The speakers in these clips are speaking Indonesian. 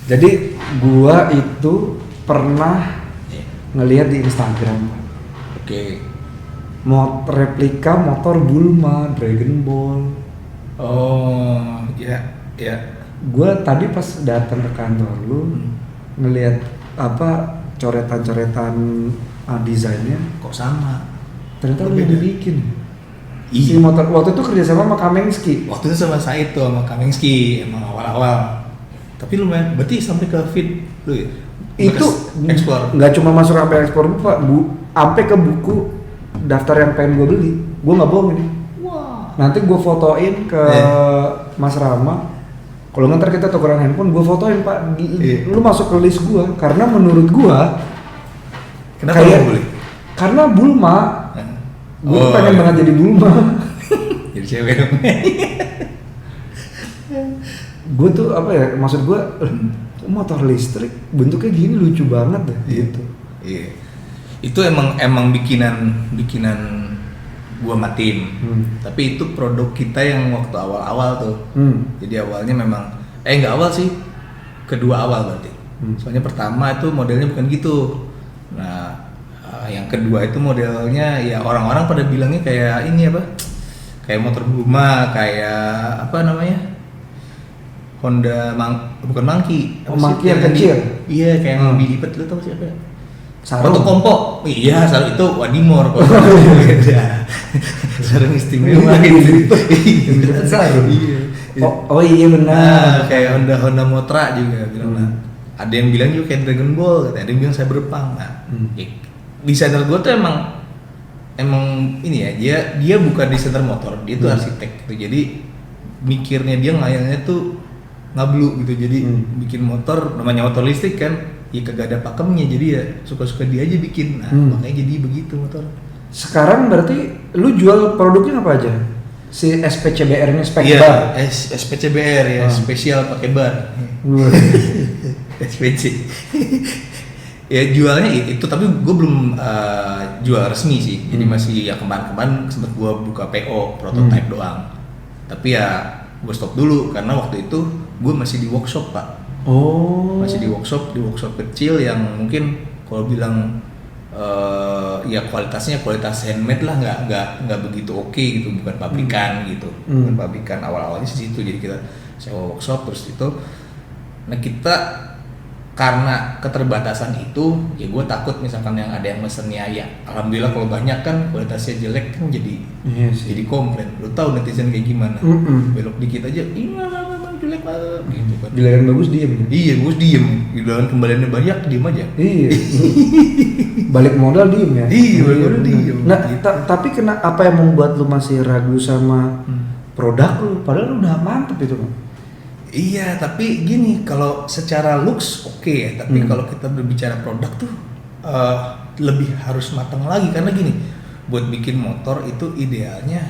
Jadi gua itu pernah ngelihat di Instagram. Oke. Replika motor Bulma Dragon Ball. Oh, ya. Gua tadi pas datang ke kantor lu ngelihat apa coretan-coretan desainnya. Kok sama? Ternyata lu Beda. yang bikin. Iya. Si motor waktu itu kerjasama sama Kamensky. Waktu itu sama saya itu sama Kamensky emang awal-awal. Tapi lumayan, berarti sampai ke feed lu ya? Itu explore. nggak cuma masuk sampai ekspor pak, sampai ke buku daftar yang pengen gue beli. Gue nggak bohong ini. Wah. Nanti gue fotoin ke Mas Rama. Kalau ntar kita tukeran handphone, gue fotoin pak. Lu masuk ke list gue, karena menurut gue Kenapa lu boleh? karena Bulma. Gue pengen banget jadi Bulma. Jadi cewek. Gue tuh apa ya, maksud gue motor listrik bentuknya gini lucu banget deh gitu. Iya. Itu emang bikinan gua sama tim. Tapi itu produk kita yang waktu awal-awal tuh. Jadi awalnya memang nggak awal sih. Kedua awal berarti. Soalnya pertama itu modelnya bukan gitu. Nah, yang kedua itu modelnya ya orang-orang pada bilangnya kayak ini apa? Kayak motor Bulma, kayak apa namanya? Honda bukan Monkey. Monkey yang kecil. Iya, kayak yang lebih lipat, lu tau siapa? Sarung. Foto kompo. Iya, Sarung itu Wadimor kok. Beda. Sarung istimewa gitu. Sarung. Iya. Oh iya benar. Kayak Honda Motra juga bilang lah. Ada yang bilang juga kayak Dragon Ball, ada yang bilang saya berpang. Nah, desainer gue tuh emang ini ya, dia bukan desainer motor, dia tuh arsitek gitu. Jadi mikirnya dia ngayalnya tuh ngablu gitu, jadi bikin motor, namanya motor listrik kan, ya kagak ada pakemnya, jadi ya suka-suka dia aja bikin, makanya jadi begitu motor. Sekarang berarti lu jual produknya apa aja? Si SPCBR-nya spek Iya, bar? SPCBR ya, spesial pakai bar. SPC. Ya jualnya itu, tapi gue belum jual resmi sih, jadi masih ya kemarin sempet gue buka PO, prototype doang. Tapi ya gue stop dulu karena waktu itu gue masih di workshop pak. Masih di workshop kecil yang mungkin kalau bilang ya kualitas handmade lah, nggak begitu oke gitu, bukan pabrikan gitu, bukan pabrikan awalnya sih situ. Jadi kita sewa workshop terus itu, nah kita karena keterbatasan itu ya gue takut misalkan yang ada yang mesennya ya alhamdulillah kalau banyak kan kualitasnya jelek kan jadi komplain. Lu tahu netizen kayak gimana, belok dikit aja jelek banget gitu kan. Giliran bagus diem. Iya bagus diem, giliran kembaliannya banyak diem aja. Iya. Balik modal diem ya. Iya balik modal diem. Nah gitu. Tapi apa yang membuat lu masih ragu sama produk lu, padahal lu udah mantep itu kan? Iya, tapi gini, kalau secara looks oke ya, tapi kalau kita berbicara produk tuh lebih harus matang lagi, karena gini, buat bikin motor itu idealnya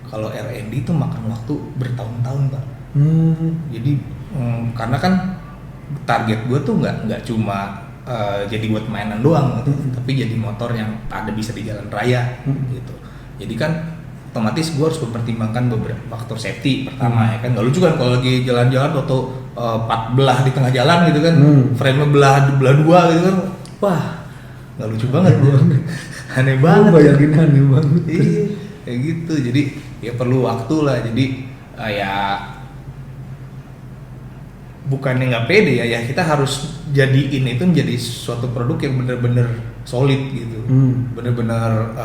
kalau R&D itu makan waktu bertahun-tahun pak. Jadi karena kan target gue tuh nggak cuma jadi buat mainan doang gitu, tapi jadi motor yang ada bisa di jalan raya gitu. Jadi kan otomatis gue harus mempertimbangkan beberapa faktor safety pertama ya kan. Gak lucu kan kalau lagi jalan-jalan atau part belah di tengah jalan gitu kan, frame belah dua gitu kan, wah gak lucu banget gue. Aneh banget. Bayangin aneh banget. Iya kayak gitu, jadi ya perlu waktu lah. Jadi ya bukannya nggak pede ya kita harus jadiin itu menjadi suatu produk yang benar-benar solid gitu, benar-benar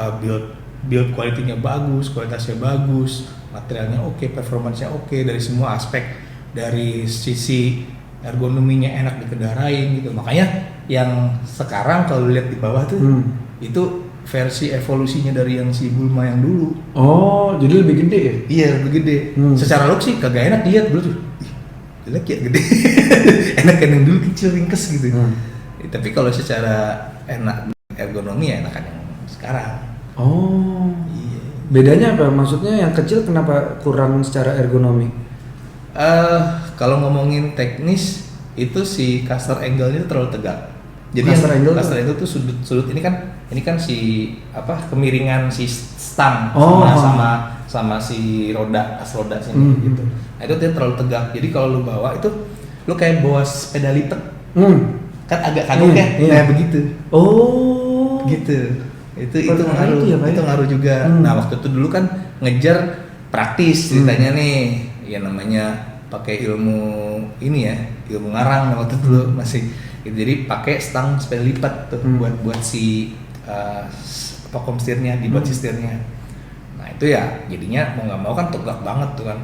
build quality-nya bagus, kualitasnya bagus, materialnya oke, performance-nya oke, dari semua aspek, dari sisi ergonominya enak dikendarai gitu. Makanya yang sekarang kalau lihat di bawah tuh itu versi evolusinya dari yang si Bulma yang dulu. Oh, jadi lebih gede ya? Iya, lebih gede. Secara look sih kagak enak lihat dulu tuh. Jelek ya gede. Enak kan yang dulu kecil ringkes gitu. Tapi kalau secara enak ergonomi ya enakan yang sekarang. Oh, iya. Bedanya apa? Maksudnya yang kecil kenapa kurang secara ergonomi? Kalau ngomongin teknis itu si caster angle-nya terlalu tegak. Jadi caster angle tuh sudut ini kan si kemiringan si stang sama si roda sini gitu. Nah, itu dia terlalu tegak. Jadi kalau lu bawa itu lu kayak bawa sepeda lipat. Kan agak kagok ya, kayak begitu. Oh. Gitu. Itu ngaruh. Ya, itu ngaruh juga. Nah, waktu itu dulu kan ngejar praktis ceritanya nih. Ya namanya pakai ilmu ini ya, ilmu ngarang waktu itu dulu masih. Jadi pakai stang sepeda lipat tuh buat si vacuum setirnya, dibuat si setirnya. Nah itu ya jadinya mau nggak mau kan tegak banget tuh kan.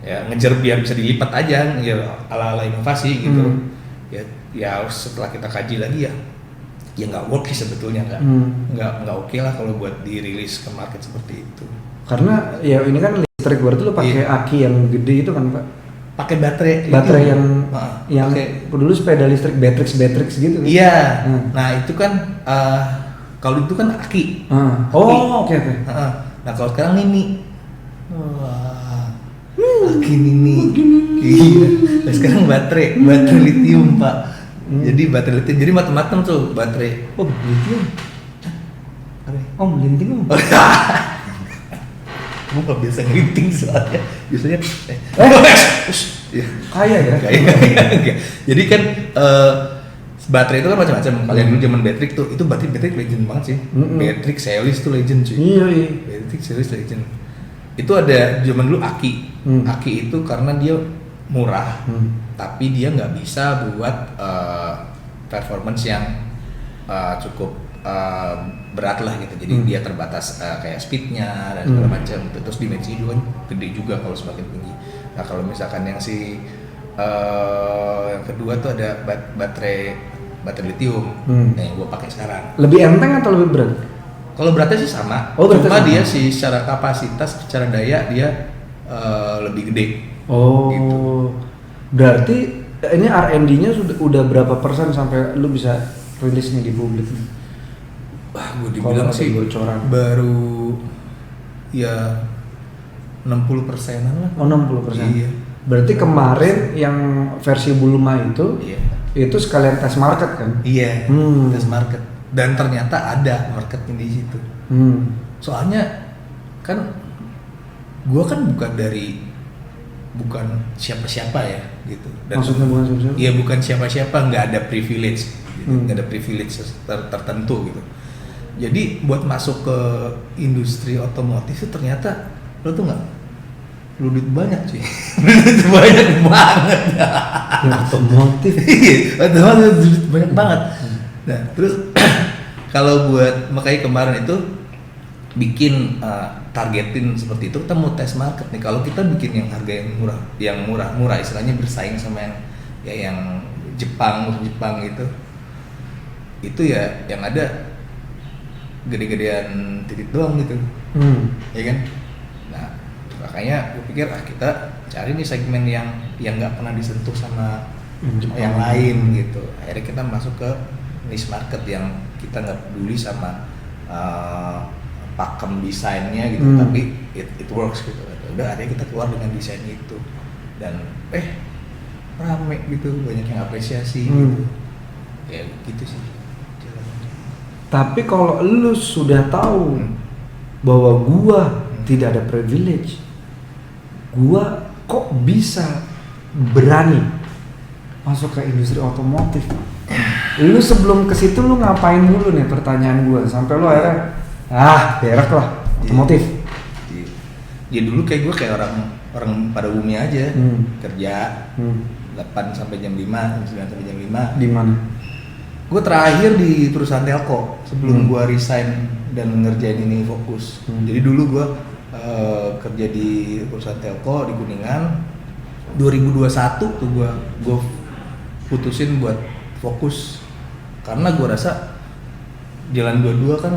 Ya ngejar biar bisa dilipat aja, ya ala inovasi gitu. Ya setelah kita kaji lagi ya nggak work sih sebetulnya, nggak oke lah kalau buat dirilis ke market seperti itu. Karena ya ini kan listrik, berarti lu pakai aki yang gede itu kan Pak? Pakai baterai yang dulu sepeda listrik Batrix gitu kan? Iya. Nah itu kan kalau itu kan aki. Oke. Nah kalau sekarang Nini. Wah. Aki Nini. Iya. Nah, sekarang baterai lithium Pak. Jadi baterai lithium. Jadi macam-macam tuh baterai. Oh lithium. Lithium. Gue gak biasa ngerinting soalnya biasanya kaya ya? Kaya. Jadi kan baterai itu kan macam-macam. Kalian dulu zaman Batrix tuh, itu baterai legend banget sih. Batrix Celis tuh legend cuy. Iya. Batrix Celis legend. Itu ada zaman dulu aki. Aki itu karena dia murah, tapi dia nggak bisa buat performance yang cukup berat lah gitu. Jadi dia terbatas kayak speednya dan segala macam. Terus dimensi juga kan gede juga kalau semakin tinggi. Nah kalau misalkan yang yang kedua tuh ada baterai lithium yang gue pakai sekarang. Lebih enteng atau lebih berat? Kalau beratnya sih sama. Cuma dia sih secara kapasitas, secara daya dia lebih gede. Gitu. Berarti ini R&D-nya udah berapa persen sampai lu bisa rilis nih di publik? Wah, gue dibilang sih bocoran baru ya 60%-an lah. 60%. Iya. Berarti kemarin yang versi Buluma itu itu sekalian tes market kan? Iya. Tes market. Dan ternyata ada marketnya di situ. Soalnya kan gue kan bukan siapa-siapa ya gitu. Dan maksudnya bukan siapa-siapa? Iya, bukan siapa-siapa, nggak ada privilege gitu. Nggak ada privilege tertentu gitu. Jadi buat masuk ke industri otomotif itu ternyata lo tuh nggak perlu duit banyak sih. Banyak banget. Otomotif. Otomotif banyak banget. Nah terus kalau buat makanya kemarin itu bikin targetin seperti itu, kita mau tes market nih. Kalau kita bikin yang harga yang murah istilahnya bersaing sama yang Jepang gitu, itu ya yang ada gede-gedean titik doang gitu, ya kan? Nah makanya gue pikir kita cari nih segmen yang nggak pernah disentuh sama yang lain gitu. Akhirnya kita masuk ke niche market yang kita nggak peduli sama pakem desainnya gitu, tapi it works gitu. Udah akhirnya kita keluar dengan desain itu dan rame gitu, banyak yang apresiasi gitu. Ya gitu sih. Tapi kalau lu sudah tahu bahwa gua tidak ada privilege, gua kok bisa berani masuk ke industri otomotif? Lu sebelum ke situ lu ngapain dulu nih, pertanyaan gua, sampai lu akhirnya berak lah otomotif. Ya dulu kayak gue kayak orang pada umumnya aja, kerja 8 sampai jam 5, jam 9 sampai jam 5. Di mana? Gue terakhir di perusahaan telco sebelum gue resign dan ngerjain ini fokus. Jadi dulu gue kerja di perusahaan telco di Kuningan. 2021 tuh gue putusin buat fokus karena gue rasa jalan dua-dua kan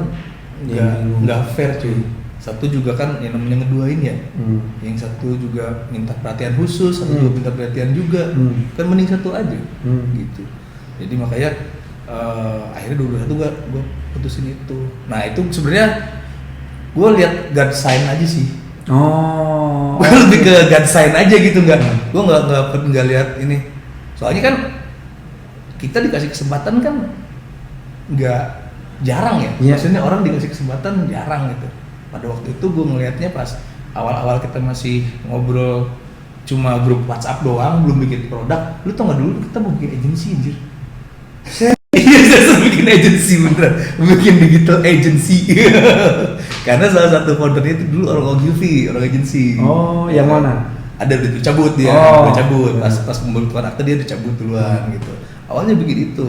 nggak fair cuy. Satu juga kan yang namanya ngeduain ya, yang satu juga minta perhatian khusus, satu juga minta perhatian juga, kan mending satu aja gitu. Jadi makanya akhirnya 2021 gue putusin itu. Nah itu sebenarnya gue lihat God sign aja sih. Gue lebih ke God sign aja gitu, gue nggak lihat ini. Soalnya kan kita dikasih kesempatan kan nggak jarang ya. Maksudnya orang dikasih kesempatan jarang gitu. Pada waktu itu gue ngelihatnya pas awal-awal kita masih ngobrol cuma grup WhatsApp doang, belum bikin produk. Lu tau nggak dulu kita mau bikin agency anjir. Iya, saya bikin agency beneran, bikin digital agency. Karena salah satu foundernya itu dulu orang Ogilvy, orang agency. Oh, yang mana? Ada udah cabut dia, Oh, udah cabut. iya. Pas pembentukan akte dia udah cabut duluan gitu. Awalnya bikin itu.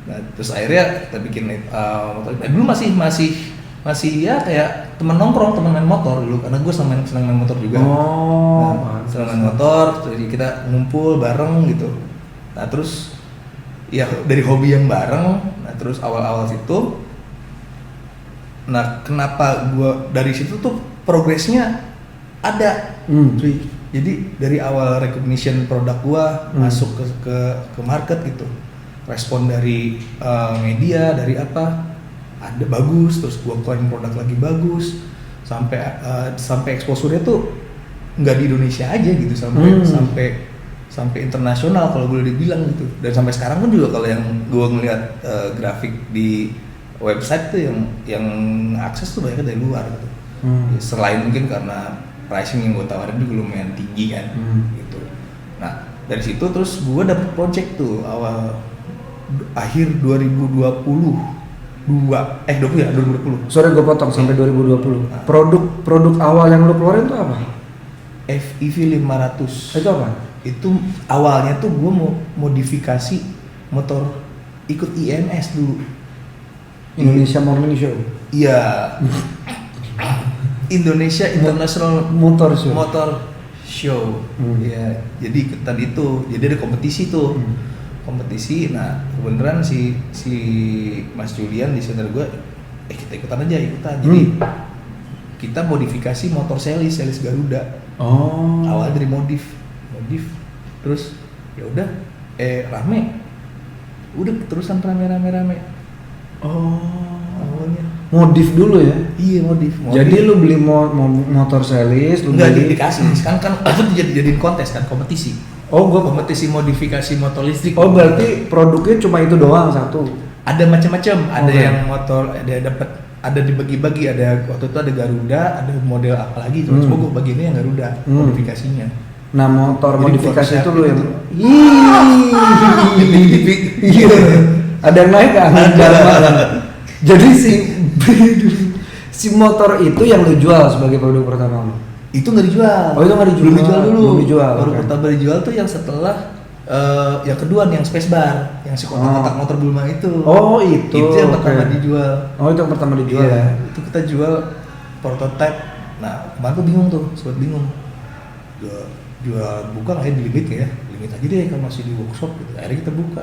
Nah, terus akhirnya kita bikin motor. Nah, dulu masih ya kayak teman nongkrong, teman main motor dulu karena gue senang main motor juga. Oh, Nah, senang main motor, jadi kita ngumpul bareng gitu. Nah, terus ya dari hobi yang bareng. Nah, terus awal-awal situ, nah kenapa gue dari situ tuh progresnya ada. Jadi dari awal recognition produk gua masuk ke market gitu, respon dari media, dari apa ada bagus, terus gua klaim produk lagi bagus, sampai exposure-nya tuh nggak di Indonesia aja gitu, sampai internasional kalau boleh dibilang gitu. Dan sampai sekarang pun juga kalau yang gua ngelihat grafik di website tuh yang akses tuh banyak dari luar gitu. Ya, selain mungkin karena pricing yang gue tawarin juga lumayan tinggi kan, gitu. Nah dari situ terus gue dapet project tuh akhir 2020. Sorry gue potong sampai 2020. Produk awal yang lo keluarin tuh apa? FEV 500. Itu apa? Itu awalnya tuh gue mau modifikasi motor ikut IMS dulu. Indonesia Morning Show. Iya. Indonesia International Motor Show. Show. Ya, jadi ikutan itu. Jadi ada kompetisi tuh. Kompetisi. Nah, kebenaran si Mas Julian di center gue, kita ikutan. Jadi kita modifikasi motor selis Garuda. Oh. Awalnya dari modif. Terus ya udah rame. Udah terusan rame. Oh. Awalnya Modif dulu ya? iya modif. Jadi lu beli motor selis, lu Enggak beli dikasih, kan itu dijadiin kontes kan, kompetisi. Oh, Kompetisi modifikasi motor listrik. Oh, berarti produknya cuma itu doang satu. Ada macam-macam, ada Okay. yang motor, ada dibagi-bagi, ada waktu itu ada Garuda, ada model apa lagi tuh. Cuma gue bagiannya yang Garuda, modifikasinya. Nah, motor Jadi modifikasi gua itu lu yang Tipi-tipi. Iya. Ada yang naik kan? Jadi si motor itu yang lu jual sebagai produk pertama lu. Itu nggak dijual. Oh, itu nggak dijual. Belum dijual dulu. Belum dijual. Baru Okay. pertama dijual tuh yang setelah yang kedua nih, yang spacebar, yang si kotak-kotak motor Bulma itu. Oh, itu. Itu yang pertama Okay. dijual. Oh, itu yang pertama dijual Iya, ya. itu kita jual prototype. Nah, kemarin tuh bingung tuh, sempat bingung. Jual buka nggak ya di limit ya? Limit aja deh kalau masih di workshop gitu. Akhirnya kita buka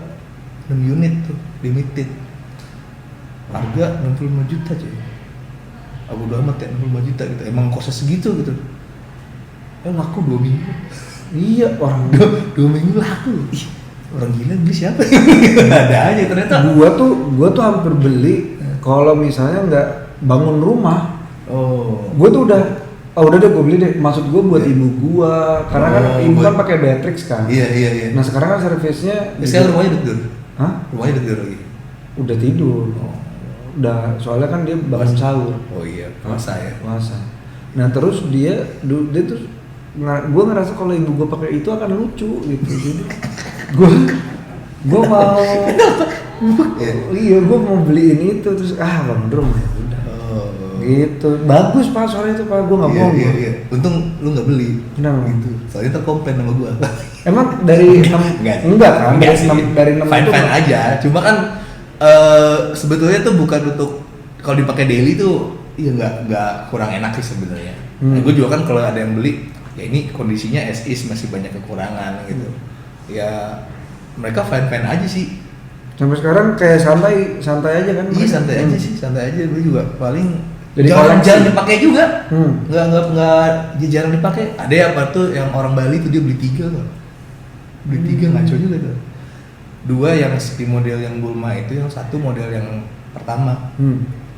6 unit tuh, limited. Harga 65 juta cuy. Aku udah amat ya 65 juta gitu. Emang kosnya segitu gitu. Laku 2 minggu. Iya, orang 2 minggu laku. Ih, orang gila beli siapa? Ada aja ternyata. gua tuh hampir beli kalau misalnya nggak bangun rumah. Oh. Gua tuh udah deh gue beli deh. Maksud gua buat ibu gua, karena kan ibu kan pakai Matrix kan. Iya. Nah sekarang kan servisnya. Sekarang rumahnya udah tidur. Hah? Rumahnya udah tidur lagi. Udah tidur. Oh. Udah, soalnya kan dia bangun sahur. Oh iya, puasa ya. Puasa. Nah terus dia tuh gue ngerasa kalau ibu gue pakai itu akan lucu gitu. Jadi gue mau iya gue mau beliin itu terus bangun rumah ya udah. Oh. Gitu. Bagus Pak soalnya itu Pak, gue nggak bohong. Iya. Untung lu nggak beli. Kenapa? Gitu. Soalnya terkomplain sama gua. Emang dari 6 enggak kan? Dari 6 itu fine aja. Cuma kan sebetulnya tuh bukan untuk kalau dipakai daily tuh iya nggak kurang enak sih sebenarnya. Nah, gue juga kan kalau ada yang beli ya ini kondisinya as is masih banyak kekurangan gitu. Ya mereka fine aja sih. sampai sekarang kayak santai aja kan? Iya santai aja sih, santai aja. Gue juga paling Jadi jarang koleksi. dipakai juga. Hmm. Jarang dipakai. Ada ya apa tuh yang orang Bali tuh dia beli 3 kok. Beli 3 ngaco juga tuh. 2 yang seperti model yang Bulma itu, yang satu model yang pertama.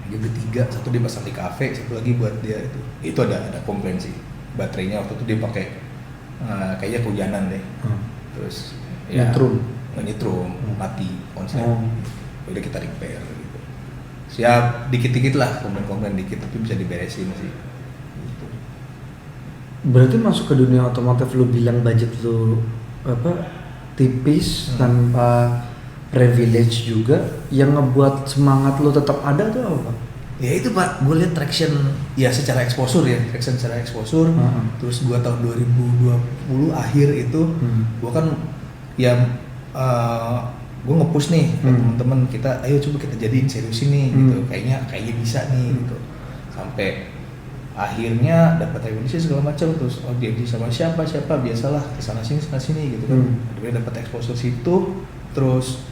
Dia beli 3, satu dia pasang di kafe, satu lagi buat dia itu. Itu ada komplain sih. Baterainya waktu itu dia pakai kayaknya kehujanan deh. Terus nyetrum, mati konsep. Udah kita repair gitu. Siap dikit-dikit lah, komplain dikit tapi bisa diberesin sih. Gitu. Berarti masuk ke dunia otomotif lu bilang budget lu apa tipis tanpa privilege juga, yang ngebuat semangat lu tetap ada tuh apa? Ya itu Pak, gue lihat traction ya secara exposure ya, traction secara exposure. Terus gue tahun 2020 akhir itu, gue kan ya gue nge-push nih ke teman-teman kita, ayo coba kita jadiin serius ini gitu, kayaknya bisa nih gitu. Sampai akhirnya dapat revenue segala macam, terus jadi sama siapa biasalah kesana sini gitu kan. Akhirnya dapat exposure situ, terus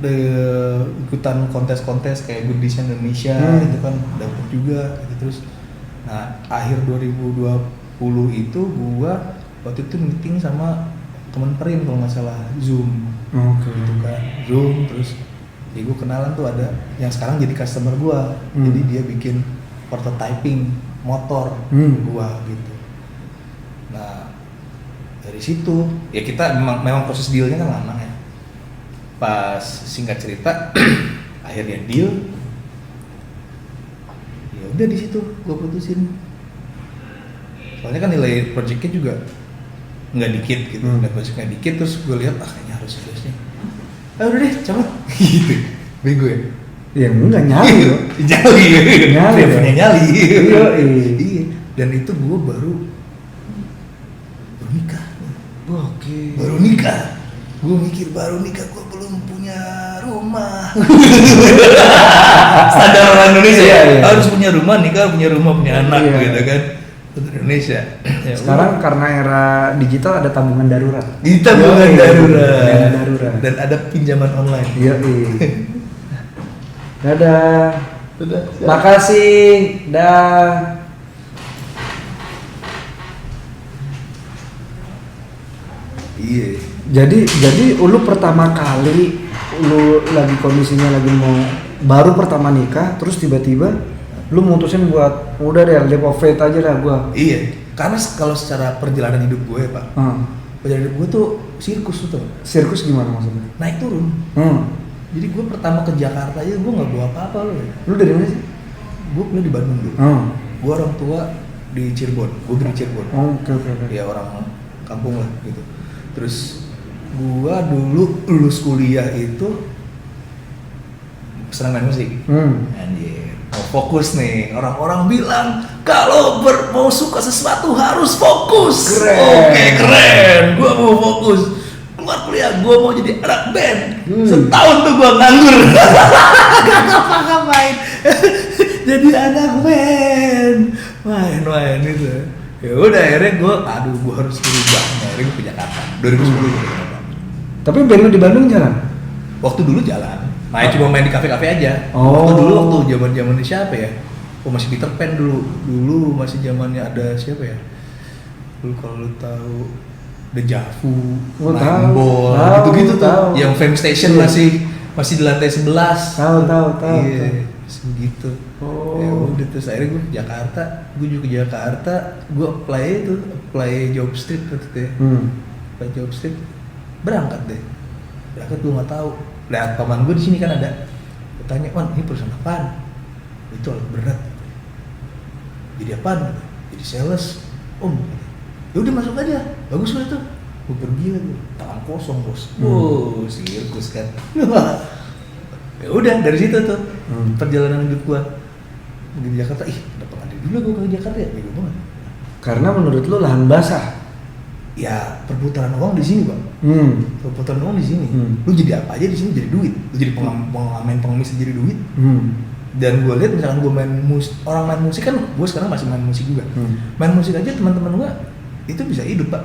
ikutan kontes-kontes kayak Good Design Indonesia itu kan dapat juga gitu. Terus nah akhir 2020 itu gua waktu itu meeting sama teman Perin kalau nggak salah, Zoom gitu kan, Zoom. Terus ya gua kenalan tuh ada yang sekarang jadi customer gua, jadi dia bikin prototyping motor gua gitu. Nah dari situ ya kita memang proses dealnya kan lama ya. Pas singkat cerita akhirnya deal, ya udah di situ gue putusin. Soalnya kan nilai projectnya juga nggak dikit gitu, nilai projectnya dikit, terus gue lihat kayaknya harus serius nih. Udah deh cabut gitu, bego ya. Ya enggak nyali loh. Nyali punya nyali. Iya. Dan itu gue baru nikah. Oke. Baru nikah. Gue mikir baru nikah, gue belum punya rumah. Standar orang Indonesia ya, harus punya rumah, nikah, punya rumah, punya anak gitu kan. Untuk Indonesia. Ya, sekarang karena era digital ada tabungan darurat. Tabungan darurat. Dan ada pinjaman online. Iya. Dadah. Makasih. Dah. Iya. Jadi lu pertama kali lu lagi kondisinya lagi mau baru pertama nikah, terus tiba-tiba lu mutusin buat udah deh live of faith aja dah gua. Iya, karena kalau secara perjalanan hidup gue Pak, perjalanan hidup gue tuh sirkus tuh. Sirkus gimana maksudnya? Naik turun. Jadi gue pertama ke Jakarta aja gue nggak bawa apa-apa loh. Lu dari mana sih? Gue kuliah di Bandung dulu. Gue orang tua di Cirebon, gue dari Cirebon. Oke. Ya orang kampung lah gitu. Terus gua dulu lulus kuliah itu senang main musik. Anjir, mau fokus nih. Orang-orang bilang kalau mau suka sesuatu harus fokus. Keren. Oke, keren. Gua mau fokus. Keluar kuliah, gua mau jadi anak band. Setahun tuh gua nganggur. Gak ngapa-ngapain. Jadi anak band. Main itu. Ya udah akhirnya gua harus berubah. Akhirnya gua ke Jakarta 2010. Tapi band lu di Bandung jalan? Waktu dulu jalan, cuma main di kafe-kafe aja. Waktu zaman-zamannya siapa ya? Masih Peter Pan dulu masih zamannya ada siapa ya? Dulu kalau lu tahu Deja Vu, Limeball, gitu-gitu tuh. Yang Fame Station masih di lantai 11. Tahu. Iya, gitu. Ya udah terus akhirnya gue ke Jakarta, gue apply Job Street waktu itu ya. Apply Job Street. Berangkat gue nggak tahu. Lihat paman gue di sini kan ada. Gue tanya, "Wan, ini perusahaan apaan?" "Itu alat berat." "Jadi apaan?" "Jadi sales." "Om." "Ya udah masuk aja. Bagus lah itu." Gue pergi lagi. Tangan kosong, Bos. Sirkus kan. Ya udah dari situ tuh perjalanan hidup gue. Di Jakarta, dapat dulu gue ke Jakarta ya, bego banget. Karena menurut lu lahan basah. Ya perputaran uang di sini Bang. Perputaran uang di sini. Lu jadi apa aja di sini jadi duit. Lu jadi pengemis jadi duit. Dan gue lihat misalkan gue orang main musik kan, gue sekarang masih main musik juga. Main musik aja teman-teman gue itu bisa hidup Pak.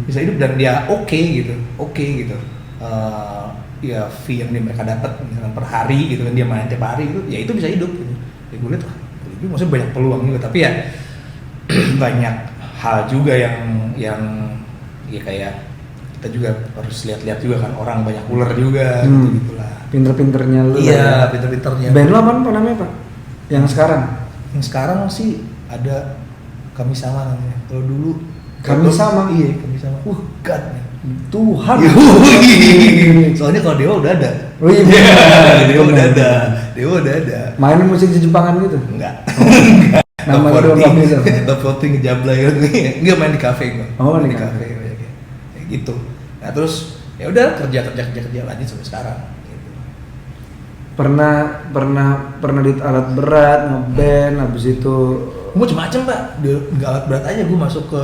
Bisa hidup dan dia oke gitu. Ya fee yang mereka dapat misalkan per hari gitu kan, dia main tiap hari gitu, ya itu bisa hidup gitu. Ya gue lihat maksudnya banyak peluang juga, tapi ya banyak hal juga yang ya kayak kita juga harus lihat-lihat juga kan, orang banyak ular juga gitu lah. Pinter-pinternya lu. Iya, pinter-pinternya. Band lu apa namanya Pak? Yang sekarang? Yang sekarang sih ada Kami Sama namanya. Kalau dulu Kami Sama? Iya, Kami Sama. God Tuhan. Soalnya kalau Dewa udah ada. Oh iya. Dewa udah ada. Main musik Jepangan gitu? Enggak. Nama lu nggak bisa. Top 40 ngejablay nggak main di kafe gua. Oh, main di kafe. kayak gitu. Nah terus ya udah kerja lanjut sampai sekarang. Gitu. Pernah di alat berat, ngeband, habis itu Gue macam-macam pak, nggak alat berat aja gue masuk ke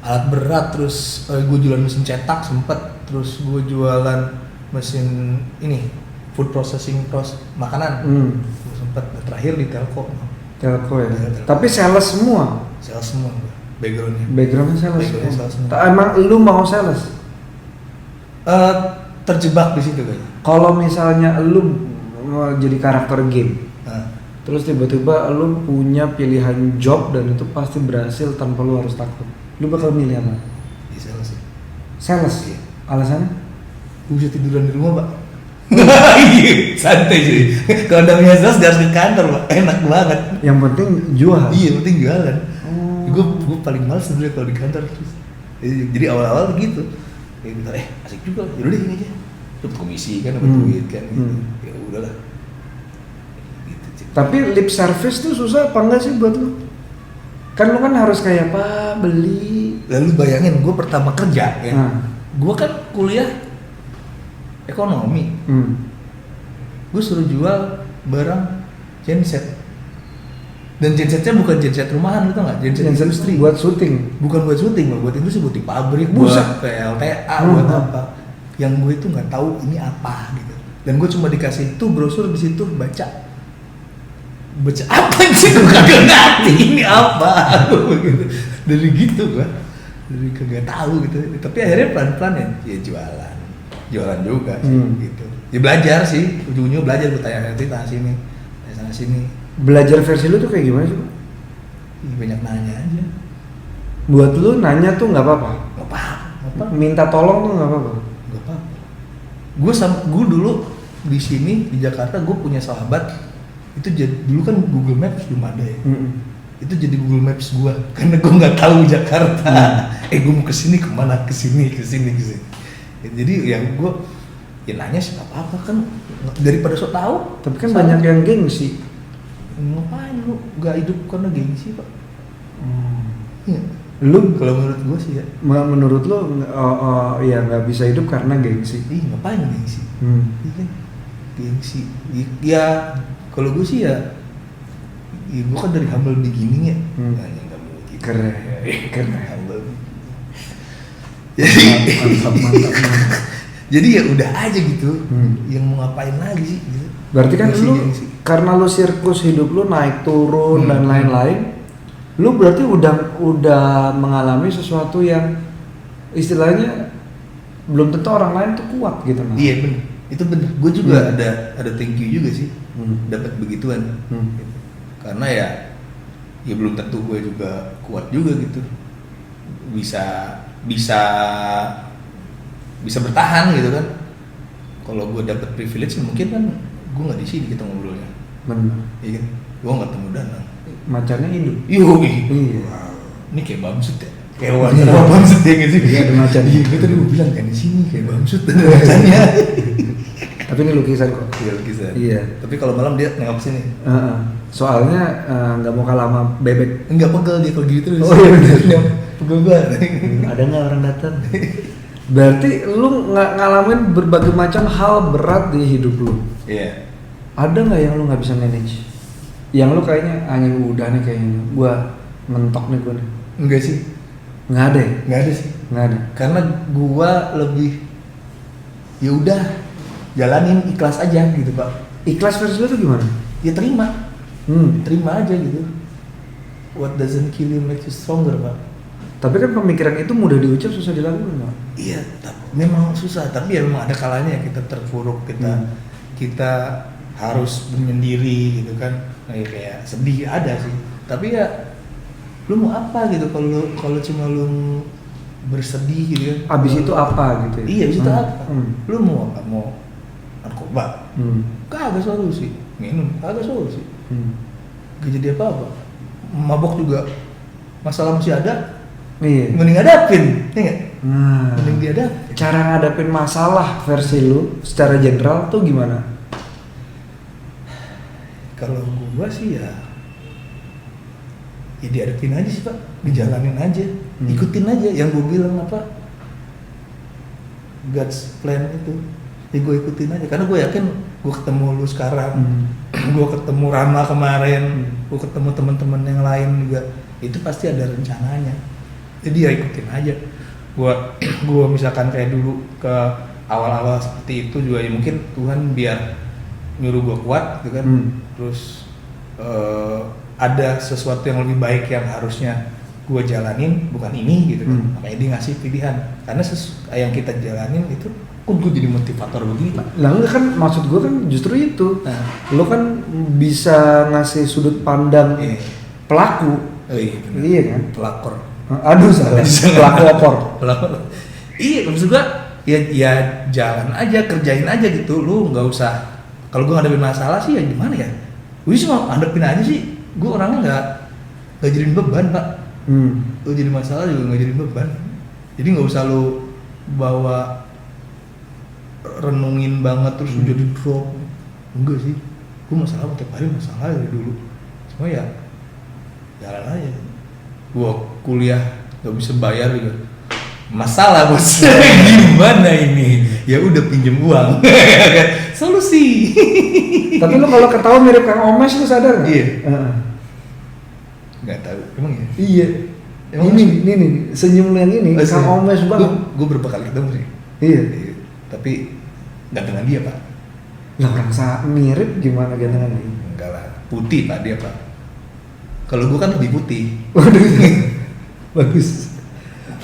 alat berat, terus gue jualan mesin cetak sempet, terus gue jualan mesin ini food processing makanan, gue sempet, terakhir di telco ya. Telco. Tapi sales semua. Sales semua backgroundnya. Backgroundnya sales. Sales semua. Emang lu mau sales? Terjebak di situ kayaknya. Kalau misalnya lu mau jadi karakter game, terus tiba-tiba lu punya pilihan job dan itu pasti berhasil tanpa lu harus takut, lu bakal milih apa? Di sales sih. Sales? Iya. Alasannya? Gue bisa tiduran di rumah pak. Iya, santai sih. Kalau udah biasa gak harus ke kantor pak, enak banget. Yang penting jual. Iya, yang penting jualan. Oh. Gue paling males sebenarnya kalau di kantor terus. Jadi awal-awal gitu. Kayak gitu, asik juga. Yaudah deh ini aja. Dapat komisi kan, dapat duit kan. Gitu. Ya udahlah. Gitu, sih. Tapi lip service tuh susah apa enggak sih buat lu? Kan lu kan harus kayak apa beli. Lalu bayangin gue pertama kerja ya. Gue kan kuliah ekonomi. Gue suruh jual barang genset. Dan gensetnya bukan genset rumahan, lu tau nggak? Genset industri. Buat syuting. Bukan buat syuting, buat industri, buat di pabrik, Buset. buat PLTA, buat apa? Yang gue itu nggak tahu ini apa gitu. Dan gue cuma dikasih tuh brosur di situ, baca apa sih? Gue kagak ngerti ini apa. Gitu. Dari gitu gue, dari kagak tahu gitu. Tapi akhirnya pelan-pelan ya jualan juga sih, gitu. Ya belajar sih, ujung-ujungnya belajar, gue tanya sini, tanya sana sini. Belajar versi lu tuh kayak gimana sih? Banyak nanya aja. Buat lu nanya tuh nggak apa-apa. Nggak apa-apa. Minta tolong tuh nggak apa-apa. Nggak apa-apa. Gue dulu di sini di Jakarta gue punya sahabat itu dulu kan Google Maps belum ada ya. Itu jadi Google Maps gue karena gue nggak tahu Jakarta. Gue mau kesini kemana? Kesini. Jadi ya gue nanya sih nggak apa-apa kan, daripada so tahu. Tapi kan banyak yang gengsi. Ngapain lu nggak hidup karena gengsi pak? Ya. Lu Kalau menurut gue sih ya. Menurut lu ya nggak bisa hidup karena gengsi. Ngapain gengsi? Iya kan? Gengsi. Ya kalau gue sih ya gue kan dari humble beginning ya. Nah, ya nggak mungkin. Keren. Humble. Mantap. Jadi ya udah aja gitu. Yang mau ngapain lagi sih? Gitu. Berarti kan Gengsi, lu gengsi. karena lu sirkus hidup lu naik turun dan lain-lain, lu berarti udah mengalami sesuatu yang istilahnya belum tentu orang lain tuh kuat gitu. Iya bener, itu bener. Gue juga ada thank you juga sih, dapat begituan. Gitu. Karena ya belum tentu gue juga kuat juga gitu, bisa bertahan gitu kan. Kalau gue dapat privilege mungkin kan gue nggak di sini kita ngobrolnya. Benar. Iya kan, gue nggak temu Danang. Macannya hidup. Iya. Wow. Ini kayak bamsud ya. Kayak wawancara bamsud ya nggak sih? Iya ada macan. Iya, gue tadi mau bilang kan di sini kayak bamsud ada macannya. Tapi ini lukisan kok. Iya lukisan. Iya. Tapi kalau malam dia nengok sini. Soalnya nggak mau kalah sama bebek. Enggak pegel dia kalau gitu terus. Oh iya benar. Pegel banget. Ada nggak orang datang? Berarti lu ngalamin berbagai macam hal berat di hidup lu. Iya. Ada nggak yang lu nggak bisa manage? Yang lu kayaknya anjing udah nih kayaknya gua mentok nih gua nih. Enggak sih. Nggak ada ya? Nggak ada sih. Nggak ada. Karena gua lebih ya udah jalanin ikhlas aja gitu pak. Ikhlas versi lu tuh gimana? Ya terima. Terima aja gitu. What doesn't kill you makes you stronger pak. Tapi kan pemikiran itu mudah diucap susah dilakukan nggak? Iya, memang susah. Tapi ya memang ada kalanya kita terpuruk, kita harus menyendiri gitu kan. Kayak sedih ada sih. Tapi ya lu mau apa gitu kalau cuma lu bersedih gitu kan. Abis itu apa gitu ya? Iya, abis itu apa? Lu mau apa? Mau narkoba? Kagak solusi. Minum, kagak solusi. Gak jadi apa-apa. Mabok juga masalah masih ada. Iya. Mending hadapin, ya nggak? Mending dihadapin. Cara ngadapin masalah versi lu secara general tuh gimana? Kalau gua sih ya ya dihadapin aja sih Pak, dijalanin aja, ikutin aja yang gue bilang apa, God's plan itu, ya gue ikutin aja, karena gue yakin gue ketemu lu sekarang, gue ketemu Rama kemarin, gue ketemu teman-teman yang lain juga, itu pasti ada rencananya, jadi ya ikutin aja. Gue misalkan kayak dulu ke awal-awal seperti itu juga ya mungkin Tuhan biar nyuruh gue kuat gitu kan, terus ada sesuatu yang lebih baik yang harusnya gue jalanin, bukan ini gitu kan. Makanya dia ngasih pilihan, karena yang kita jalanin itu kok gue jadi motivator begini Pak. Lah kan maksud gue kan justru itu, lo kan bisa ngasih sudut pandang pelaku. Iya kan, pelakor. Aduh salah, pelaku opor. Iya, maksud gue ya jalan aja, kerjain aja gitu, lu nggak usah. Kalau gue ngadepin masalah sih ya gimana ya, gue cuma ngadepin aja sih. Gue orangnya nggak jadiin beban Pak. Lu jadi masalah juga nggak jadiin beban. Jadi nggak usah lu bawa renungin banget terus jadi drop. Enggak sih, gue masalah tiap hari masalah dari dulu. Cuma ya jalan aja. Gue kuliah nggak bisa bayar juga. Masalah bos, gimana ini? Ya udah pinjem uang, solusi. Tapi lo kalau ketawa mirip Kang Omes lo sadar nggak? Iya. Nggak tahu, emang ya? Iya. Emang ini nih senyum lo yang ini, Kang Omes banget. Gue berapa kali ketemu sih. Iya. Tapi nggak dengan dia Pak. Lah orang mirip gimana gantengan dia? Enggak lah, putih Pak dia Pak. Kalau gue kan lebih putih. Waduh, bagus.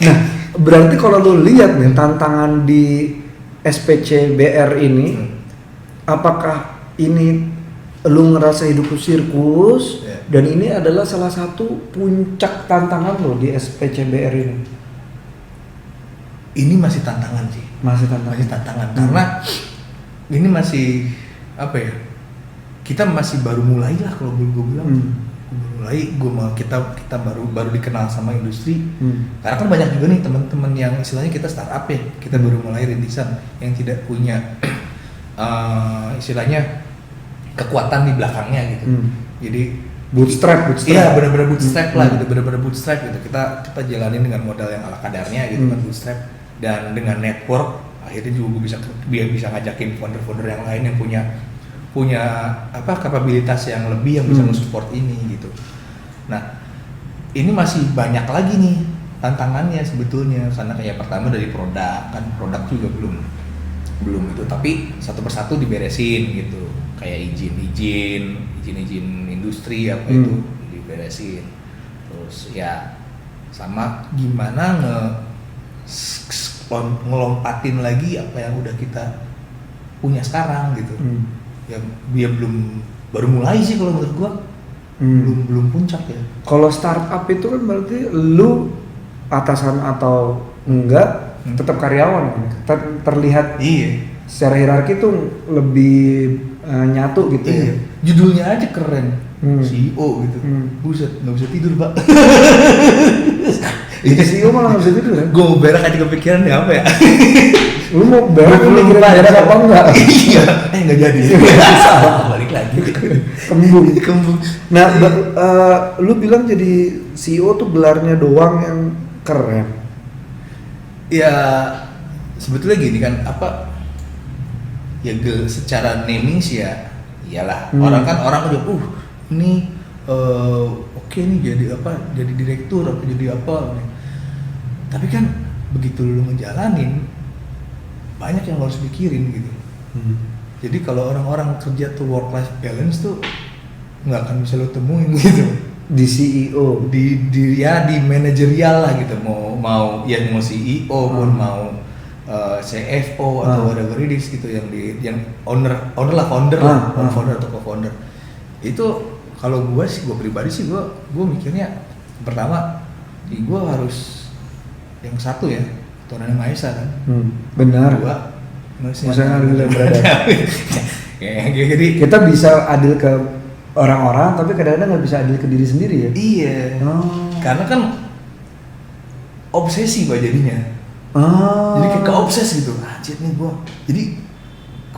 Nah, berarti kalau lo lihat nih tantangan di SPC BR ini, apakah ini lo ngerasa hidup lo sirkus dan ini adalah salah satu puncak tantangan lo di SPC BR ini? Ini masih tantangan sih. Masih tantangan karena ini masih apa ya? Kita masih baru mulai lah kalau gue bilang. Kita baru dikenal sama industri. Karena kan banyak juga nih teman-teman yang istilahnya kita startup ya, kita baru mulai rintisan yang tidak punya istilahnya kekuatan di belakangnya gitu. Jadi bootstrap. Iya, benar-benar bootstrap lah gitu, benar-benar bootstrap gitu. Kita jalanin dengan modal yang ala kadarnya gitu kan, bootstrap, dan dengan network akhirnya juga gue bisa ngajakin founder-founder yang lain yang punya kapabilitas yang lebih yang bisa mensupport ini gitu. Nah, ini masih banyak lagi nih tantangannya sebetulnya, karena kayak pertama dari produk juga belum itu, tapi satu persatu diberesin gitu, kayak izin industri itu diberesin, terus ya sama gimana ngelompatin lagi apa yang udah kita punya sekarang gitu. Ya dia baru mulai sih kalau menurut gua, belum puncak ya. Kalau startup itu kan berarti lu atasan atau enggak tetap karyawan kan? Terlihat secara hierarki tuh lebih nyatu gitu ya. Judulnya aja keren, CEO gitu. Buset, nggak bisa tidur Pak. CEO malah nggak bisa tidur kan? Gua mau berak aja kepikiran ya apa ya. Lu mau berak apa enggak? Iya, nggak jadi. Salah, balik lagi. Kembung. Nah, lu bilang jadi CEO tuh gelarnya doang yang keren. Ya, sebetulnya gini kan, ya secara naming sih ya, iyalah. Orang udah, ini oke nih jadi direktur atau jadi apa. Tapi kan begitu lu ngejalanin, banyak yang harus pikirin gitu. Jadi kalau orang-orang kerja tuh work life balance tuh nggak akan bisa lo temuin gitu di CEO, di manajerial lah gitu, mau CEO pun mau CFO atau whatever it is gitu, yang owner lah, founder atau co-founder. Itu kalau gue pribadi sih gue mikirnya pertama gue harus yang satu ya, Tuhan Yang Maha Esa kan. Benar. Dua, maksudnya adil dan beradab. Jadi kita bisa adil ke orang-orang, tapi kadang-kadang nggak bisa adil ke diri sendiri ya. Iya. Karena kan obsesi Pak jadinya. Jadi kayak keobses gitu. Anjir nih gua. Jadi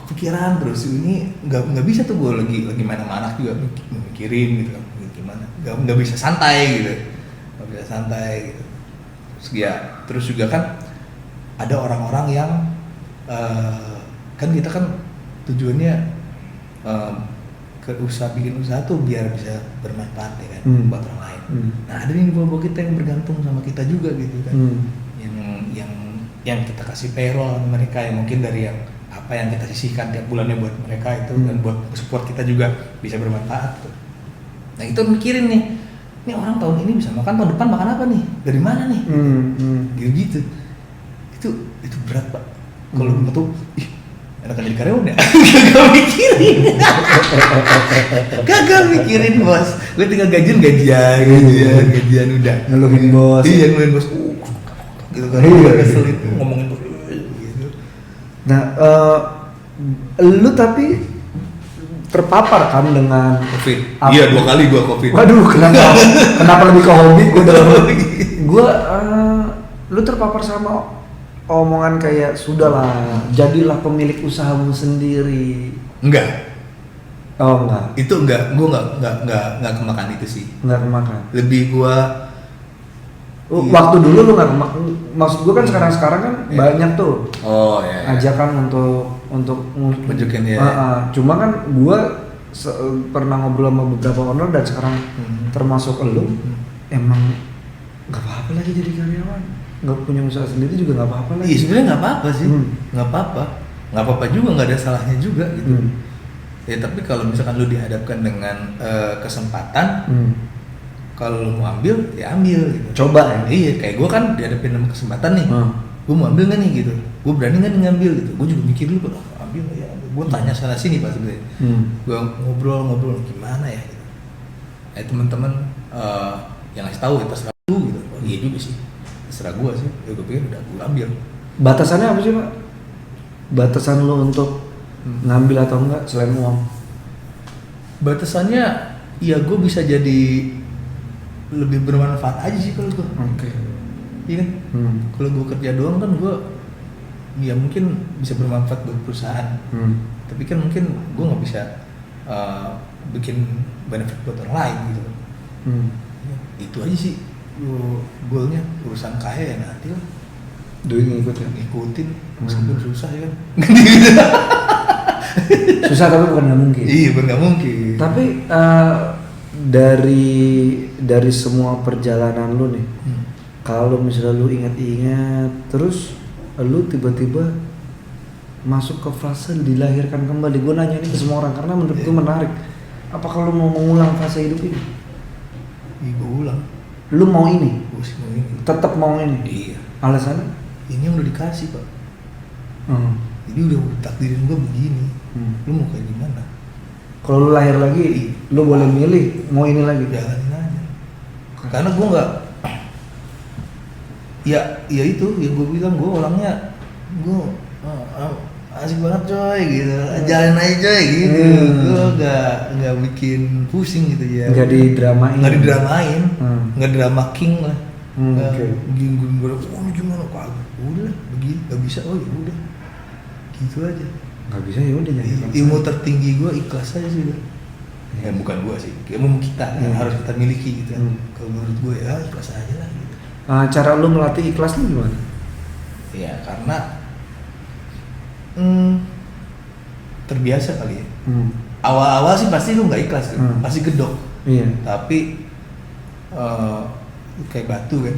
kepikiran terus. Ini nggak bisa tuh, gue lagi main sama anak juga mikirin gitu kan, gimana, nggak bisa santai gitu, gitu. Terus juga kan ada orang-orang yang kan kita kan tujuannya bikin usaha tuh biar bisa bermanfaat ya kan, buat orang lain. Nah ada nih bawah kita yang bergantung sama kita juga gitu kan, yang kita kasih payroll sama mereka, yang mungkin dari yang apa yang kita sisihkan tiap bulannya buat mereka itu, dan buat support kita juga bisa bermanfaat tuh. Nah itu mikirin nih orang tahun ini bisa makan, tahun depan makan apa nih, dari mana nih, gitu. Itu berat pak. Kalau tuh enakan jadi karyawan ya. Gak mikirin bos. Gue tinggal gajian udah. Ngeluhin bos. Iya ngeluhin bos. Gitu kan. Kesel itu ngomongin bos. Gitu. Nah, lu tapi terpapar kan dengan COVID. Iya 2 kali gua COVID. Waduh, kenapa lebih ke hobi? Lu terpapar sama omongan kayak sudahlah, jadilah pemilik usahamu sendiri. Enggak. Oh enggak. Itu enggak, gua enggak kemakan itu sih. Enggak kemakan. Lebih gua waktu dulu lu enggak kemakan. Maksud gua kan sekarang kan banyak tuh. Oh iya. Ajakan untuk tunjukin ya. Cuma kan gua pernah ngobrol sama beberapa owner dan sekarang termasuk elu, emang enggak apa-apa lagi jadi karyawan. Nggak punya usaha sendiri juga nggak apa-apa lagi. Iya sebenarnya nggak apa-apa sih, nggak apa-apa juga, nggak ada salahnya juga gitu. Ya tapi kalau misalkan lu dihadapkan dengan kesempatan, kalau lu mau ambil ya ambil gitu. Coba ya. Iya kayak gue kan dihadapin sama kesempatan nih, gue mau ambil nggak nih gitu, gue berani nggak nih ngambil gitu. Gue juga mikir dulu, ambil ya. Gue tanya sana sini pas sebenarnya, gue ngobrol gimana ya. Gitu. Teman-teman yang ngasih tahu ya terserah lu gitu. Oh, iya juga sih. Terserah gue sih, ya gue pikir udah gue ambil. Batasannya apa sih pak? Batasan lo untuk ngambil atau enggak selain uang? Batasannya, ya gue bisa jadi lebih bermanfaat aja sih kalau gue. Oke. Iya kan? Kalau gue kerja doang kan gue, ya mungkin bisa bermanfaat buat perusahaan. Tapi kan mungkin gue nggak bisa bikin benefit buat orang lain gitu. Ya, itu aja sih. Goalnya urusan kaya ya nanti lah. Ngikutin meskipun susah ya kan. Susah tapi bukan nggak mungkin. Iya bukan nggak mungkin. Tapi dari semua perjalanan lu nih, kalau misalnya lu ingat-ingat terus lu tiba-tiba masuk ke fase dilahirkan kembali, gue nanya ini ke semua orang karena menurut gue menarik. Apakah lu mau mengulang fase hidup ini? Iya gue ulang. Lu mau ini? Gue sih mau ini. Tetap mau ini? Iya. Alasannya? Ini yang udah dikasih pak. Jadi udah takdirin gue begini. Lu mau kayak gimana? Kalau lu lahir lagi, lu boleh milih mau ini lagi. Jalanin aja. Karena gue nggak. Ya itu yang gue bilang, gue orangnya gue asik banget coy gitu, jalan aja coy gitu. Gue nggak bikin pusing gitu ya. Nggak didramain. Nggak drama king lah. Gue gimana kok? Udah begini, nggak bisa. Oh ya udah, gitu aja. Nggak bisa ya udah jadi. Ilmu tertinggi gue ikhlas aja sih udah. Ya bukan gue sih, ilmu kita yang harus kita miliki gitu. Kalau menurut gue ya ikhlas aja lah. Gitu. Cara lu melatih ikhlas nih gimana? Ya karena terbiasa kali ya. Awal-awal sih pasti lu nggak ikhlas kan, pasti gedok. Iya. Tapi kayak batu kan,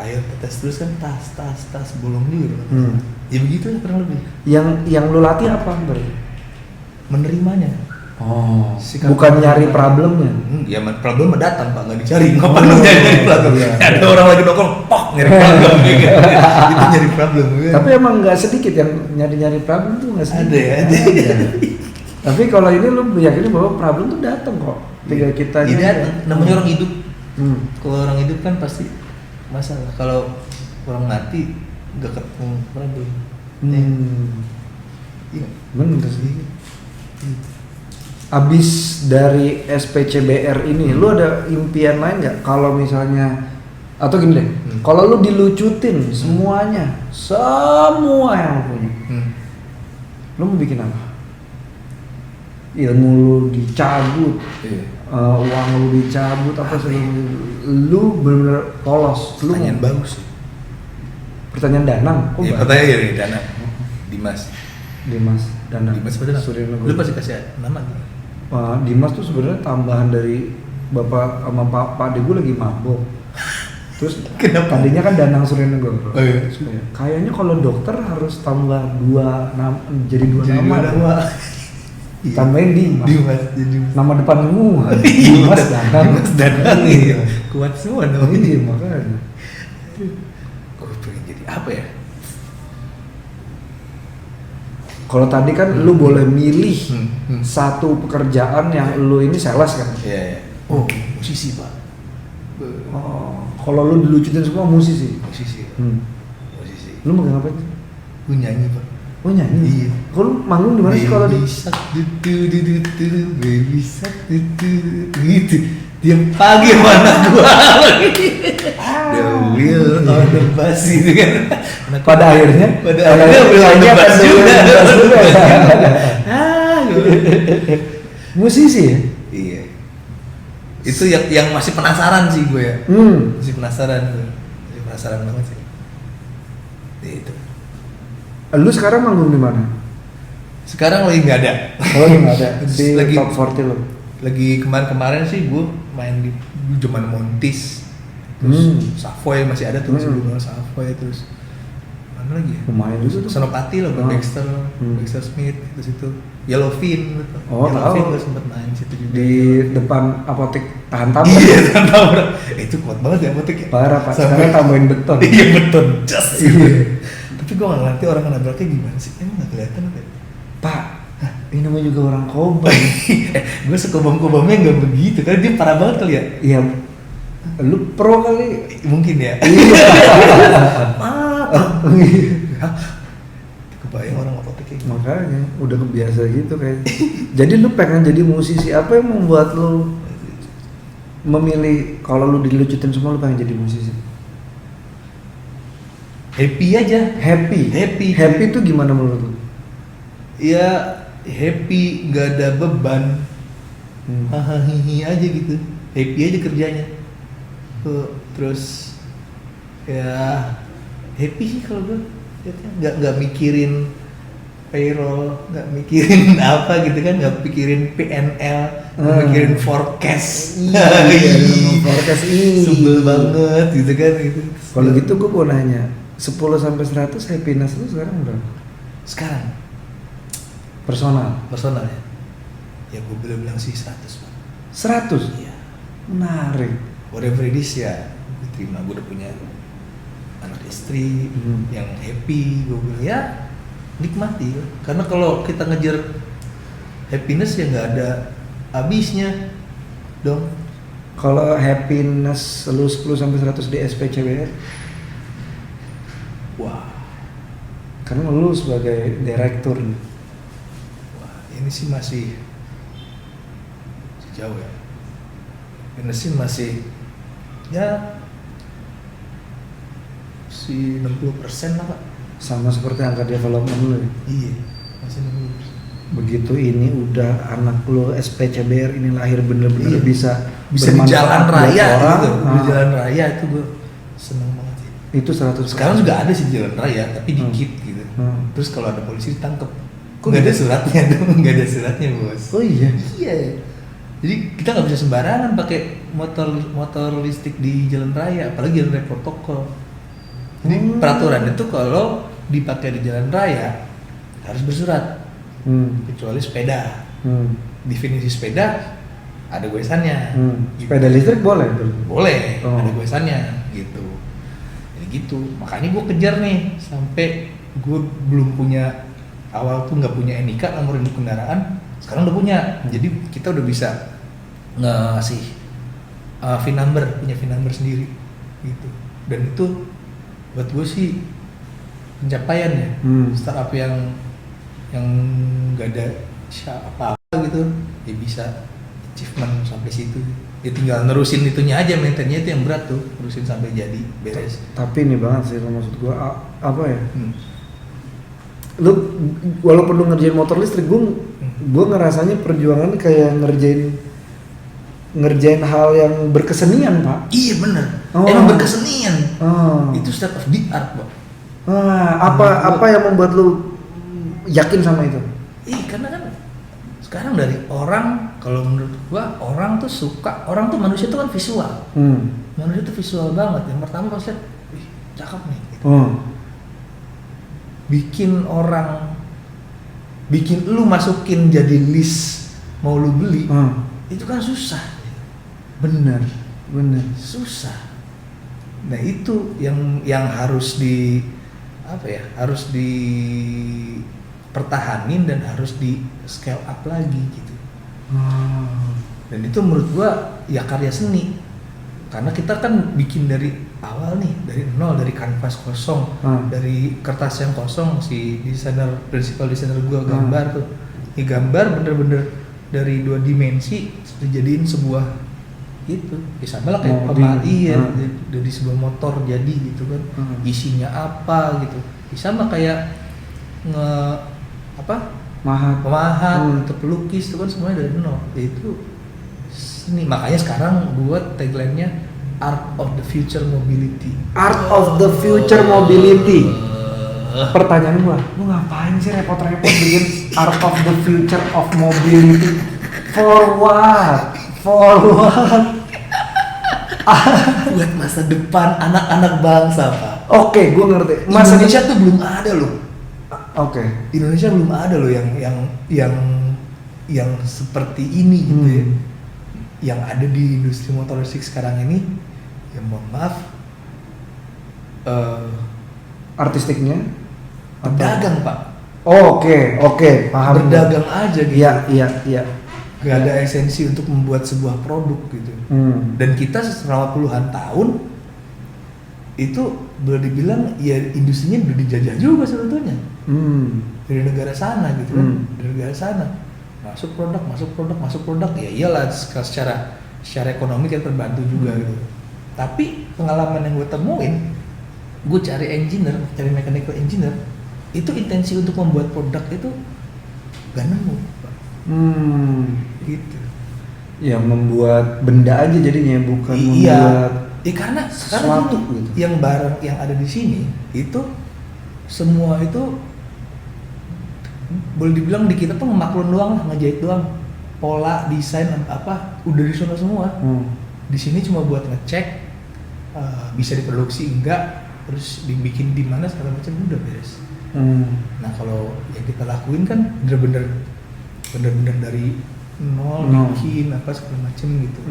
air tetes terus kan, tas bolong juga. Ya begitu lah kurang lebih. Yang lu latih apa berarti? Menerimanya. Oh. Bukan nyari problemnya. Ya problem datang pak, nggak dicari. Ngapain lu nyari problem? Ada orang lagi nongkrong, nyari problem gitu. Itu nyari problem. Tapi emang nggak sedikit yang nyari problem tuh nggak sedikit. Ada. Tapi kalau ini lu yakin bahwa problem tuh datang kok. Tinggal kita. Iya datang. Namanya orang hidup. Kalau orang hidup kan pasti masalah. Kalau orang mati nggak ketemu problem. Iya. Benar sih. Abis dari SPCBR ini, lu ada impian lain nggak? Kalau misalnya, atau gini deh, kalau lu dilucutin semuanya, semua yang lu punya, Lu mau bikin apa? Ilmu lu dicabut, uang lu dicabut, apa sih? Lu bener-bener polos. Lu Pertanyaan bagus sih. Pertanyaan Danang. Iya, pertanyaan ya Danang. Dimas Danang. Dimas beneran. Suryanogo. Lu pasti kasih nama gitu. Dimas tuh sebenarnya tambahan dari bapak sama pak gue lagi mabok. Terus Kenapa? tadinya kan Danang Suryanogo. Oh iya. Kayaknya kalau dokter harus tambah dua nama, jadi dua Jadi nama. dua nama. Tambahin Dimas. Dimas. Nama depan semua. Dimas Dimas Danang. Iya. Kuat semua dong. Iya makanya. Gue pengen jadi apa ya? Kalau tadi kan lu boleh milih satu pekerjaan yang lu ini sales kan. Iya. Oh, musisi pak. Oh, kalau lu dilucutin semua musisi. Musisi. Musisi. Lu mau ngapain? Gue nyanyi pak. Oh nyanyi? Iya. Kalau lu manggung di mana sih kalau di? Bisa baby shark gitu. Tiap pagi mana gua the wheel on the bus gitu kan. Pada akhirnya wheel on the bus juga. Musisi ya? Iya. Itu yang masih penasaran sih gue ya. Masih penasaran banget sih. Itu. Lu sekarang manggung di mana? Sekarang lagi nggak ada. Oh, nggak ada. Di Lagi top 40 lo. Lagi kemarin sih gue main di zaman Montis, terus Savoy masih ada tuh, masih belum Savoy, terus mana lagi ya? Lumayan juga tuh. Senopati loh, Baxter Smith itu situ, Yellowfin gitu. Oh, Yellowfin tahu. gue sempet main situ juga. Di depan apotek tahan Iya, tahu. Itu kuat banget ya apotek ya. Parah pak, Sampai- sekarang tambahin beton. Iya betul, just. Iya. Tapi gue nggak ngerti orang nabraknya gimana sih? Emang nggak kelihatan apa? Ya? Pak, ini namanya juga orang Koban. Gue sekobam-kobamnya nggak begitu, karena dia parah banget kali ya. Iya, lu pro kali. Mungkin ya. Iya. Kebayang orang apotek kayak gitu. Makanya udah kebiasa gitu kayak. Jadi lu pengen jadi musisi, apa yang membuat lu memilih kalau lu dilucutin semua lu pengen jadi musisi? Happy aja. Happy itu gimana menurut lu? Ya happy, nggak ada beban. Hahaha aja gitu. Happy aja kerjanya. Terus ya happy sih kalau gue. Nggak mikirin payroll, nggak mikirin apa gitu kan, nggak mikirin PNL, nggak mikirin forecast. Iya, forecast ini. Sebel banget gitu kan gitu. Kalau gitu gue mau nanya, 10 sampai 100 happiness lu sekarang berapa? Sekarang Personal ya. Ya gue bilang sih 100 Pak. 100? Iya. Menarik. Whatever it is ya, gue terima. Gue udah punya anak istri yang happy. Gue bilang ya nikmati. Karena kalau kita ngejar happiness ya nggak ada habisnya dong. Kalau happiness lu 10 sampai 100 di SPCBR? Wah, Karena lu sebagai direktur nih. wah ini sih masih jauh ya. Ini sih masih ya si 60% lah Pak. Sama seperti angka development lu ya. Iya, masih 60%. Begitu ini udah anak lu SPCBR ini lahir bener-bener Iya. bisa Bisa di bermanfaat jalan buat raya orang, gitu. Di jalan raya itu gue seneng banget sih. itu 100%. Sekarang juga ada sih di jalan raya, tapi dikit gitu. Terus kalau ada polisi ditangkep, Kok nggak ada gitu? suratnya dong, nggak ada suratnya bos. Oh iya. Iya. Jadi kita nggak bisa sembarangan pakai motor listrik di jalan raya, apalagi jalan raya protokol. Jadi peraturan itu kalau dipakai di jalan raya harus bersurat, kecuali sepeda. Definisi sepeda ada goesannya. Sepeda listrik boleh tuh. Boleh, Oh. ada goesannya gitu. Jadi gitu. Makanya gue kejar nih sampai gue belum punya, awal tuh nggak punya NIK, nomor induk kendaraan. Sekarang udah punya. Jadi kita udah bisa ngasih VIN number, punya VIN number sendiri gitu. Dan itu buat gue sih pencapaian ya. Startup yang nggak ada apa-apa gitu, ya bisa achievement sampai situ. Ya tinggal nerusin itunya aja, maintainnya itu yang berat tuh, nerusin sampai jadi beres. Tapi ini banget sih maksud gua apa ya? lu walaupun lu ngerjain motor listrik, gue ngerasanya perjuangan kayak ngerjain hal yang berkesenian, Pak. Iya bener, Oh. emang berkesenian. Oh. Itu state of the art, Pak. Apa yang membuat lu yakin sama itu? Karena kan sekarang dari orang, kalau menurut gua orang tuh manusia tuh kan visual. Manusia tuh visual banget. Yang pertama pasti, wih cakep nih. Gitu. Bikin lu masukin jadi list mau lu beli, itu kan susah. Bener. Susah. Nah itu yang harus dipertahanin dan harus di scale up lagi gitu. Dan itu menurut gua ya karya seni, karena kita kan bikin dari awal nih, dari nol, dari kanvas kosong, dari kertas yang kosong. Si principal designer gua gambar tuh, ya gambar bener-bener dari 2 dimensi dijadiin sebuah itu, ya sama lah kayak dari sebuah motor jadi gitu kan, isinya apa gitu, ya sama kayak mahat atau pelukis itu kan semuanya dari nol, itu seni. Makanya sekarang buat tagline-nya Art of the Future Mobility. Pertanyaan gua, lu ngapain sih repot-repot bikin Art of the Future of Mobility? For what? Buat masa depan anak-anak bangsa, Pak. Oke, gua ngerti. Indonesia tuh belum ada loh. Oke. Indonesia belum ada loh yang seperti ini gitu ya. Yang ada di industri motor listrik sekarang ini, ya mohon maaf, artistiknya pedagang, Pak. Oke, paham. Berdagang aja gitu. Iya. Gak ada esensi untuk membuat sebuah produk gitu. Dan kita selama puluhan tahun itu boleh dibilang ya industrinya udah dijajah juga sebetulnya. Dari negara sana gitu kan. Dari negara sana. Masuk produk. Ya iyalah secara ekonomi kan terbantu juga gitu. Tapi pengalaman yang gue temuin, gue cari mechanical engineer, itu intensi untuk membuat produk itu gak nemu, Pak. Gitu. Ya membuat benda aja jadinya, bukan membuat. Karena sesuatu gitu. Yang barang yang ada di sini itu semua itu boleh dibilang di kita tuh ngemaklun doang lah, ngejahit doang, pola desain apa udah di sana semua. Di sini cuma buat ngecek bisa diproduksi enggak, terus dibikin di mana segala macam, udah beres. Nah kalau yang kita lakuin kan bener-bener dari nol bikin apa segala macam gitu.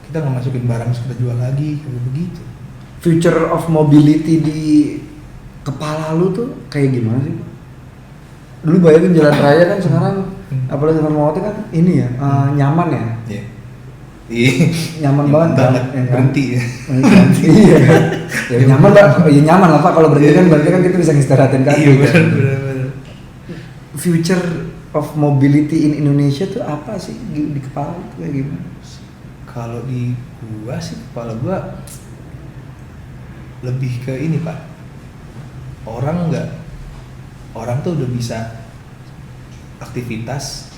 Kita nggak masukin barang terus kita jual lagi kayak begitu. Future of mobility di kepala lu tuh kayak gimana sih? Dulu bayangin jalan raya kan sekarang apalagi dengan motor kan ini ya nyaman ya. Iya. Nyaman banget kan? Berhenti ya. Iya. Ya nyaman lah, ya nyaman lah Pak, kalau berhenti kan berarti kan kita bisa ngistirahatin kaki. Iya benar. Future of mobility in Indonesia tuh apa sih di kepala lu kayak gimana? Kalau di gua sih, kepala gua lebih ke ini, Pak. Orang tuh udah bisa aktivitas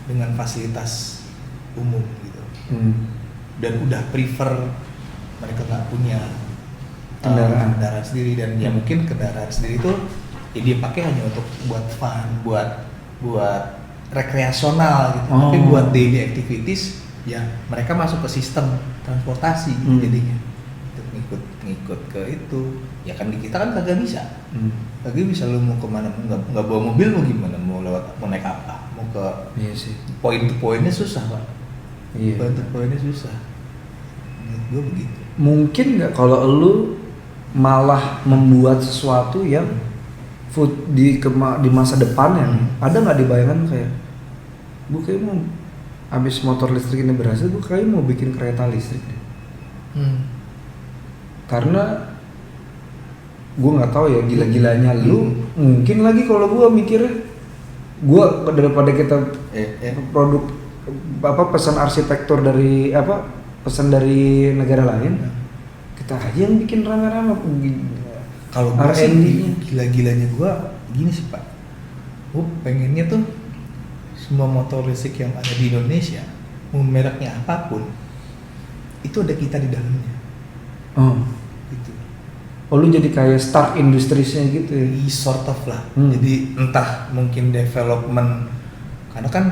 dengan fasilitas umum gitu. Dan udah prefer mereka nggak punya kendaraan sendiri, dan ya mungkin kendaraan sendiri itu ya dia pakai hanya untuk buat fun, buat rekreasional gitu. Tapi buat daily activities ya mereka masuk ke sistem transportasi gitu jadinya. Untuk ngikut ke itu. Ya kan di kita kan kagak bisa. Kagak bisa lu mau kemana, nggak bawa mobil mau gimana, mau naik apa, mau ke point to pointnya susah, Pak. Point to pointnya susah. Menurut gue begitu. Mungkin nggak kalau lu malah membuat sesuatu yang di masa depannya ada nggak di bayangan kayak gue kayak mau abis motor listrik ini berhasil, gue kayak mau bikin kereta listrik deh. Karena gue nggak tahu ya gila-gilanya lu. Mungkin lagi kalau gue mikirnya, gue daripada kita produk pesan arsitektur dari pesan dari negara lain, kita aja yang bikin rame-rame. Kalau gue sih gila-gilanya gini sih Pak, gue pengennya tuh semua motor listrik yang ada di Indonesia, mau mereknya apapun, itu ada kita di dalamnya. Oh. Gitu. Oh, lu jadi kayak start industriesnya gitu ya? Sort of lah. Jadi entah mungkin development, karena kan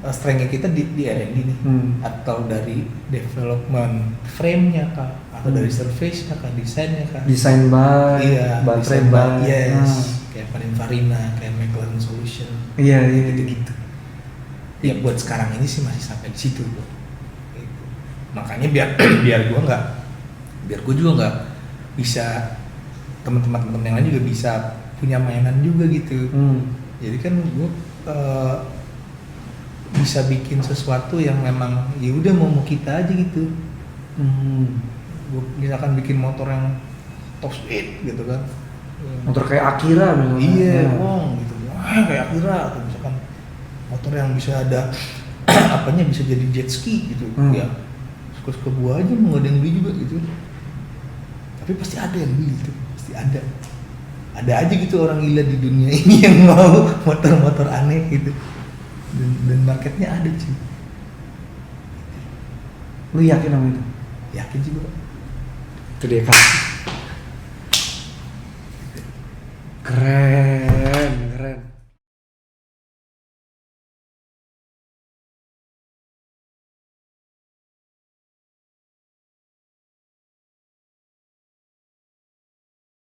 strength-nya kita di R&D nih, atau dari development frame-nya kah, atau dari surface-nya kah, desainnya kah? Desain by, Iya, baterai desain by, yes. Kayak Pininfarina, kayak McLaren Solution, iya. gitu-gitu. Ya buat sekarang ini sih masih sampai di situ bro. Gitu. Makanya biar gue juga nggak bisa, teman-teman yang lain juga bisa punya mainan juga gitu. Jadi kan gue bisa bikin sesuatu yang memang ya udah mau kita aja gitu. Gue misalkan bikin motor yang top speed gitu kan, motor kayak Akira misalnya. Iya, gitu. Kayak Akira atau misalkan motor yang bisa ada apanya, bisa jadi jet ski gitu. Ya suka-suka gua aja, mau ada yang beli juga gitu. Tapi pasti ada yang beli gitu, pasti ada aja gitu orang gila di dunia ini yang mau motor-motor aneh gitu. Dan marketnya ada cuy. Lu yakin sama itu? Yakin sih bro. Itu dia kan. Keren.